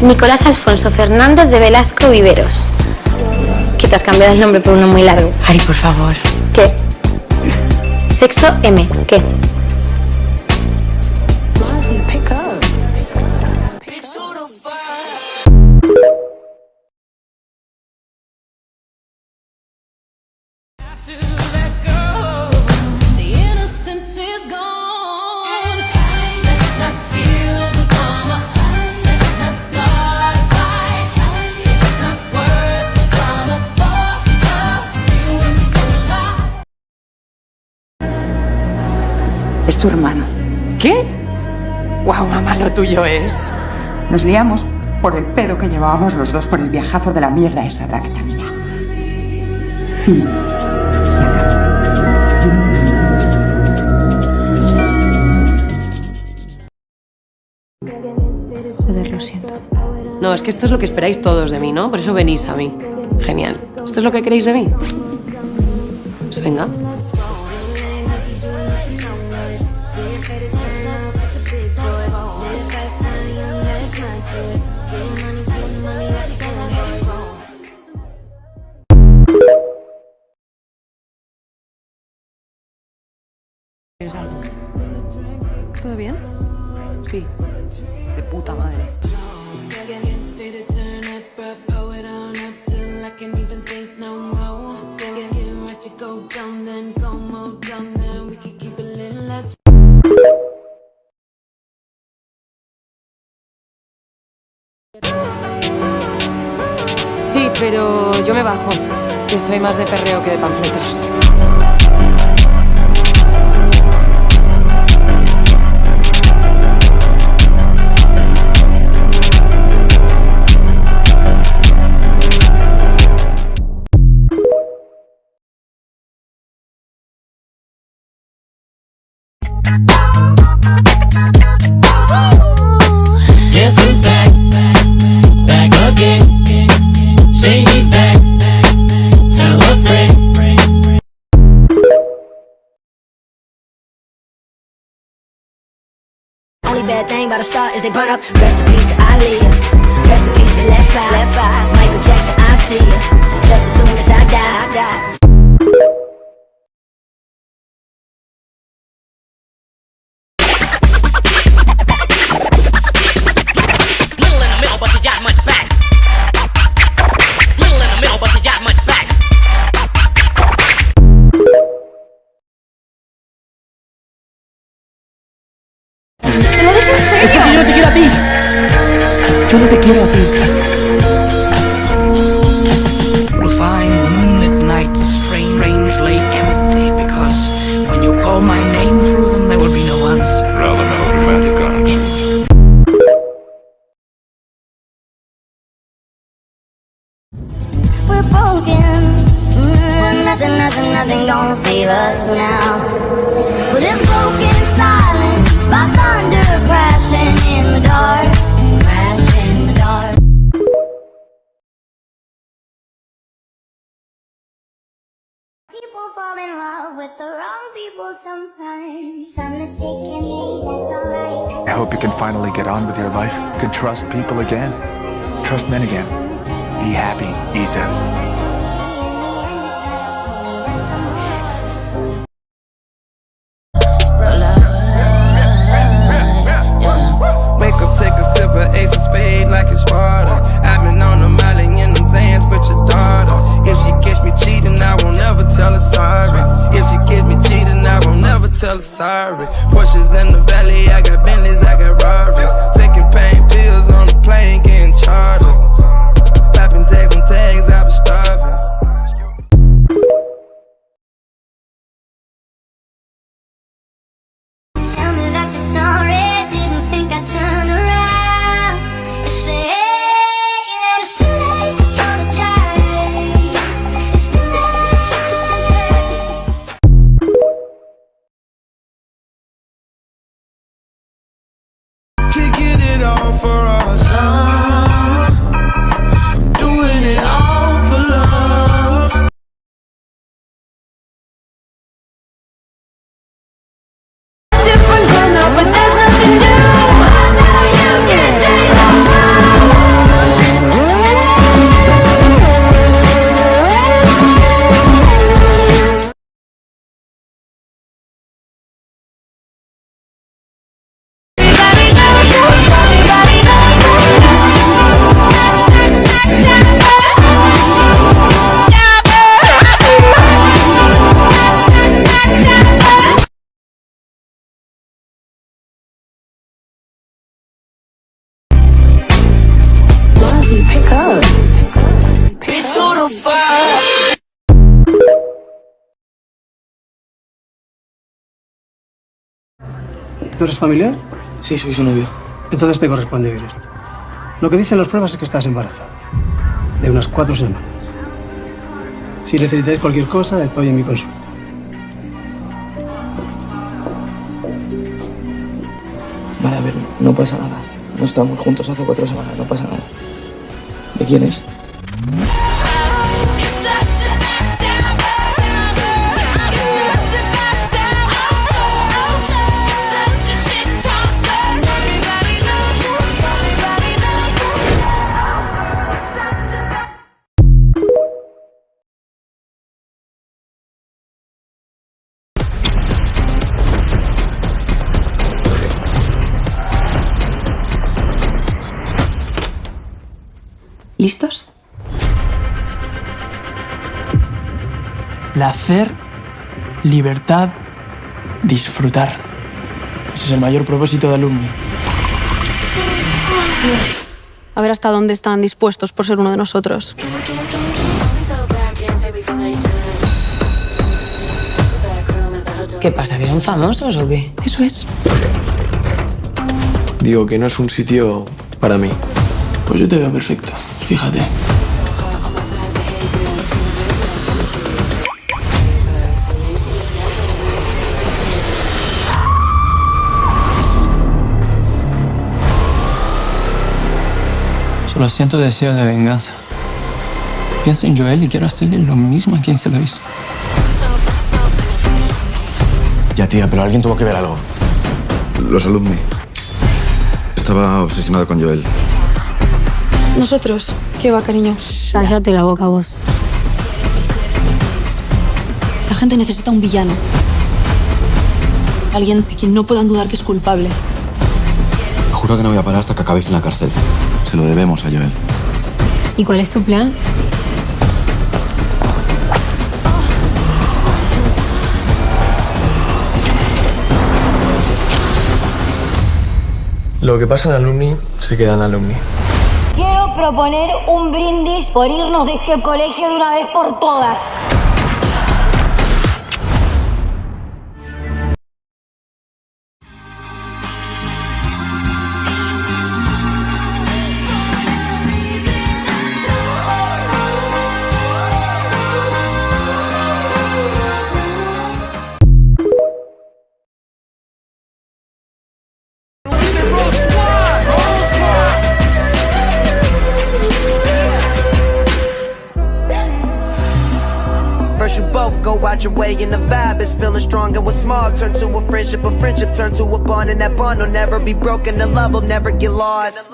Nicolás Alfonso Fernández de Velasco Viveros. Que te has cambiado el nombre por uno muy largo. Ari, por favor. ¿Qué? Sexo M. ¿Qué? Es tu hermano. ¿Qué? Guau, mamá, lo tuyo es. Nos liamos por el pedo que llevábamos los dos por el viajazo de la mierda esa Tractamina. Joder, lo siento. No, es que esto es lo que esperáis todos de mí, ¿no? Por eso venís a mí. Genial. ¿Esto es lo que queréis de mí? Pues venga. ¿Quieres algo? ¿Todo bien? Sí. De puta madre. Sí, pero yo me bajo, que soy más de perreo que de panfletos. Guess who's back? Back again. Shady's back. Tell a friend. Only bad thing about a star is they burn up. Rest in peace to Ali. Rest in peace to Left Eye. Michael Jackson, I see you. Just as soon as I die. Little in the middle, but you got much back. Little in the middle, but you got much back. ¡Te lo dije en serio! Es porque yo no te quiero a ti. Yo no te quiero a ti. You'll find moonlit nights strangely empty because when you call my name through them, there will be no answer. Rather melodramatic answer. We're broken. Nothing gonna save us now. Well, this broken silence by thunder crashing in the dark. Crashing in the dark. People fall in love with the wrong people sometimes. Some mistakes can be made, that's alright. I hope you can finally get on with your life. You can trust people again. Trust men again. Be happy, Isa. Wake up, take a sip of Ace of Spade like it's water. all for us. Doing it all for love. Different girl now, but there's nothing new. I know you can take no Bitch on the fire. ¿Tú eres familiar? Sí, soy su novio. Entonces te corresponde ver esto. Lo que dicen las pruebas es que estás embarazada. De unas 4 semanas. Si necesitáis cualquier cosa, estoy en mi consulta. Vale, a ver, no pasa nada. No estamos juntos hace 4 semanas, no pasa nada. ¿De quién es? ¿Listos? Placer, libertad, disfrutar. Ese es el mayor propósito de Alumni. A ver hasta dónde están dispuestos por ser uno de nosotros. ¿Qué pasa? ¿Que son famosos o qué? Eso es. Digo que no es un sitio para mí. Pues yo te veo perfecto, fíjate. Solo siento deseo de venganza. Pienso en Joel y quiero hacerle lo mismo a quien se lo hizo. Ya, tía, pero alguien tuvo que ver algo. Los alumni. Estaba obsesionado con Joel. ¿Nosotros? ¿Qué va, cariño? Cállate la boca, vos. La gente necesita un villano. Alguien de quien no puedan dudar que es culpable. Juro que no voy a parar hasta que acabéis en la cárcel. Se lo debemos a Joel. ¿Y cuál es tu plan? Lo que pasa en Alumni se queda en Alumni. Quiero proponer un brindis por irnos de este colegio de una vez por todas. You both go out your way and the vibe is feeling strong. And what's small turn to a friendship turn to a bond. And that bond will never be broken, the love will never get lost.